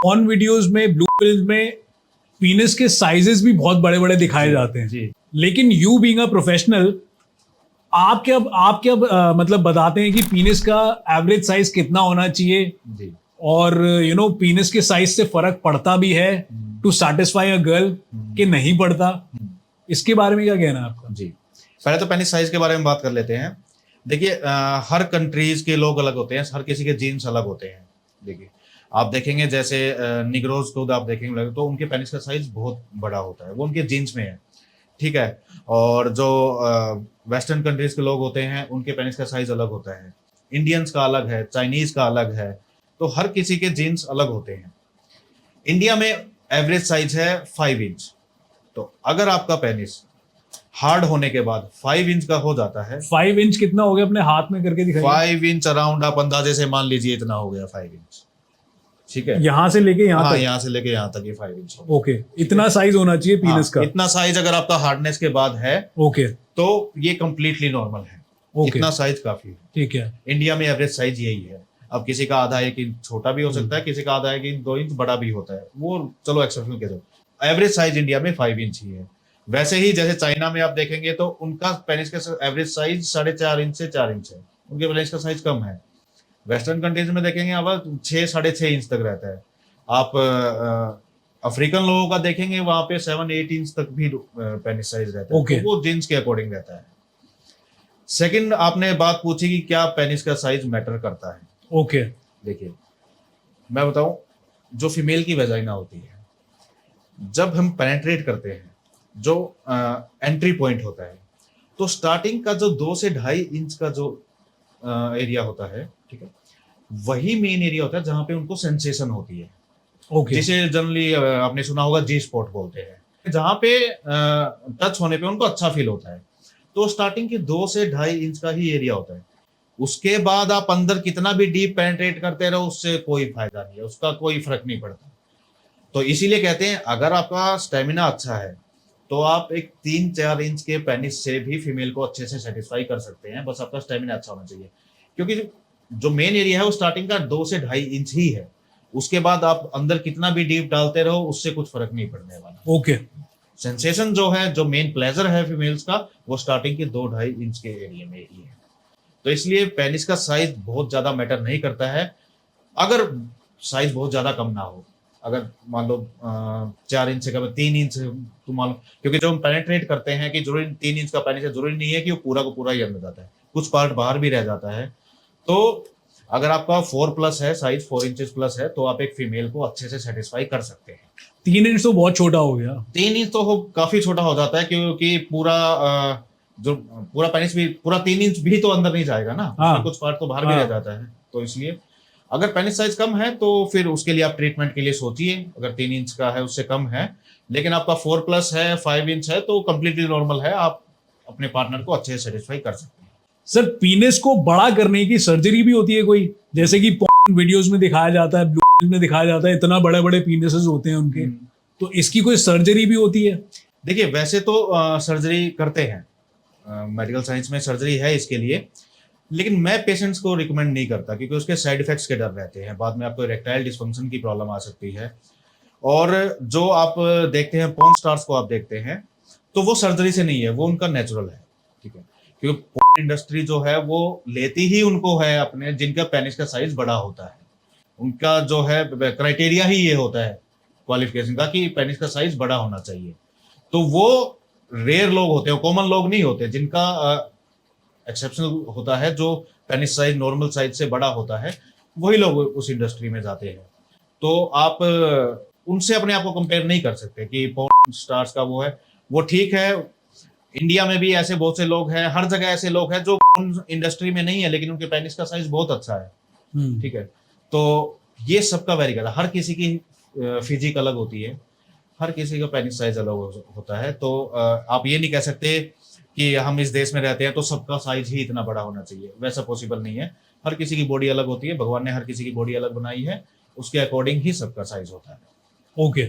On videos में, blue film में पीनस के साइजेस भी बहुत बड़े बड़े दिखाए जाते हैं जी। लेकिन यू बीइंग अ प्रोफेशनल, आप क्या मतलब बताते हैं कि पीनस का एवरेज साइज कितना होना चाहिए, जी। और पीनस के साइज से फर्क पड़ता भी है टू सैटिस्फाई अ गर्ल कि नहीं पड़ता? इसके बारे में क्या कहना है आपका? जी, पहले तो पेनिस साइज के बारे में बात कर लेते हैं। देखिए, हर कंट्रीज के लोग अलग होते हैं, हर किसी के जीन्स अलग होते हैं। देखिए, आप देखेंगे जैसे निग्रोज को आप देखेंगे तो उनके पेनिस का साइज बहुत बड़ा होता है, वो उनके जीन्स में है, ठीक है। और जो वेस्टर्न कंट्रीज के लोग होते हैं उनके पेनिस का साइज अलग होता है, इंडियंस का अलग है, चाइनीज का अलग है, तो हर किसी के जीन्स अलग होते हैं। इंडिया में एवरेज साइज है 5 इंच। तो अगर आपका पेनिस हार्ड होने के बाद 5 इंच का हो जाता है, 5 इंच कितना हो गया? अपने हाथ में करके दिखाइए। 5 इंच अराउंड आप अंदाजे से मान लीजिए इतना हो गया 5 इंच, ठीक है। यहां से लेके यहां हाँ, तक? यहाँ से लेके यहाँ तक ये 5 इंच हो गया। ओके, इतना साइज होना चाहिए पीनस का? इतना साइज अगर आपका हार्डनेस के बाद है ओके, तो ये कंप्लीटली नॉर्मल है। ओके, इतना साइज काफी है। ठीक है। इंडिया में एवरेज साइज यही है। अब किसी का आधा 1 इंच छोटा भी हो सकता है, किसी का आधा 1 इंच 2 इंच बड़ा भी होता है, वो चलो एक्सेप्शनल केस है। एवरेज साइज इंडिया में 5 इंच ही है। वैसे ही जैसे चाइना में आप देखेंगे तो उनका पेनिस का एवरेज साइज 4.5 इंच से 4 इंच है, उनके पेनिस का साइज कम है। वेस्टर्न कंट्रीज में देखेंगे अब 6 साढ़े 6 इंच तक रहता है। आप अफ्रीकन लोगों का देखेंगे वहां पे 7-8 इंच तक भी पेनिस साइज रहता है। Okay. तो वो जीन्स के अकॉर्डिंग रहता है। सेकंड, आपने बात पूछी कि क्या पेनिस का साइज मैटर करता है। ओके, देखिए, मैं बताऊं, जो फीमेल की वेजाइना होती है, जब हम पेनेट्रेट करते हैं, जो एंट्री पॉइंट होता है, तो स्टार्टिंग का जो 2 से 2.5 इंच का जो एरिया होता है, ठीक है, वही मेन एरिया होता है जहां पे उनको सेंसेशन होती है, ओके, जिसे जनरली आपने सुना होगा जी स्पॉट बोलते हैं, जहां पे टच होने पे उनको अच्छा फील होता है। तो स्टार्टिंग के 2 से 2.5 इंच का ही एरिया होता है। उसके बाद आप अंदर कितना भी डीप पेनिट्रेट करते रहो, उससे कोई फायदा नहीं है, उसका कोई फर्क नहीं पड़ता। तो इसीलिए कहते हैं अगर आपका स्टेमिना अच्छा है तो आप एक 3-4 इंच के पेनिस से भी फीमेल को अच्छे से सेटिस्फाई कर सकते हैं, बस आपका स्टेमिना अच्छा होना चाहिए। क्योंकि जो मेन एरिया है वो स्टार्टिंग का 2 से 2.5 इंच ही है। उसके बाद आप अंदर कितना भी डीप डालते रहो, उससे कुछ फर्क नहीं पड़ने वाला। ओके। सेंसेशन जो है, जो मेन प्लेजर है फीमेल्स का, वो स्टार्टिंग के 2-2.5 इंच के एरिया में ही है। तो इसलिए पेनिस का साइज बहुत ज्यादा मैटर नहीं करता है। अगर साइज बहुत ज्यादा कम ना हो, अगर मान लो 4 इंच से कम, 3 इंच तो मान लो, क्योंकि जो हम पेनिट्रेट करते हैं कि जरूरी 3 इंच का पेनिस है, जरूरी नहीं है कि वो पूरा का पूरा ही अंदर जाता है, कुछ पार्ट बाहर भी रह जाता है। तो अगर आपका 4+ है, साइज 4 इंचेस प्लस है, तो आप एक फीमेल को अच्छे से सेटिस्फाई कर सकते हैं। 3 इंच तो बहुत छोटा हो गया। 3 इंच तो काफी छोटा हो जाता है, क्योंकि पूरा जो पूरा पेनिस भी पूरा 3 इंच भी तो अंदर नहीं जाएगा ना, उसमें कुछ पार्ट तो बाहर भी रह जाता है। तो इसलिए अगर पेनिस साइज कम है तो फिर उसके लिए आप ट्रीटमेंट के लिए सोचिए। अगर 3 इंच का है, उससे कम है, लेकिन आपका 4+ है, 5 इंच है, तो कंप्लीटली नॉर्मल है, आप अपने पार्टनर को अच्छे से सेटिस्फाई कर सकते हैं। सर, पीनस को बड़ा करने की सर्जरी भी होती है कोई? जैसे कि वीडियोस में दिखाया जाता है, ब्लू फिल्म में दिखाया जाता है, इतना बड़े बड़े पीनसेस होते हैं उनके, तो इसकी कोई सर्जरी भी होती है? देखिए, वैसे तो सर्जरी करते हैं, मेडिकल साइंस में सर्जरी है इसके लिए, लेकिन मैं पेशेंट्स को रिकमेंड नहीं करता, क्योंकि उसके साइड इफेक्ट्स के डर रहते हैं। बाद में आपको इरेक्टाइल डिस्फंक्शन की प्रॉब्लम आ सकती है। और जो आप देखते हैं पॉर्न स्टार्स को आप देखते हैं, तो वो सर्जरी से नहीं है, वो उनका नेचुरल है, ठीक है। क्योंकि पॉर्न इंडस्ट्री जो है वो लेती ही उनको है अपने, जिनका पेनिस का साइज बड़ा होता है। उनका जो है क्राइटेरिया ही ये होता है क्वालिफिकेशन का कि पेनिस का साइज बड़ा होना चाहिए। तो वो रेयर लोग होते हैं, कॉमन लोग नहीं होते, जिनका एक्सेप्शनल होता है, जो पेनिस साइज नॉर्मल साइज से बड़ा होता है, वही लोग उस इंडस्ट्री में जाते हैं। तो आप उनसे अपने आप को कंपेयर नहीं कर सकते कि पॉर्न स्टार्स का वो है, वो ठीक है। इंडिया में भी ऐसे बहुत से लोग हैं, हर जगह ऐसे लोग हैं जो इंडस्ट्री में नहीं है, लेकिन उनके पेनिस का साइज बहुत अच्छा है, ठीक है। तो ये सबका वेरी करता है, हर किसी की फिजिक अलग होती है, हर किसी का पेनिस साइज अलग होता है। तो आप ये नहीं कह सकते कि हम इस देश में रहते हैं तो सबका साइज ही इतना बड़ा होना चाहिए, वैसा पॉसिबल नहीं है। हर किसी की बॉडी अलग होती है, भगवान ने हर किसी की बॉडी अलग बनाई है, उसके अकॉर्डिंग ही सबका साइज होता है। ओके।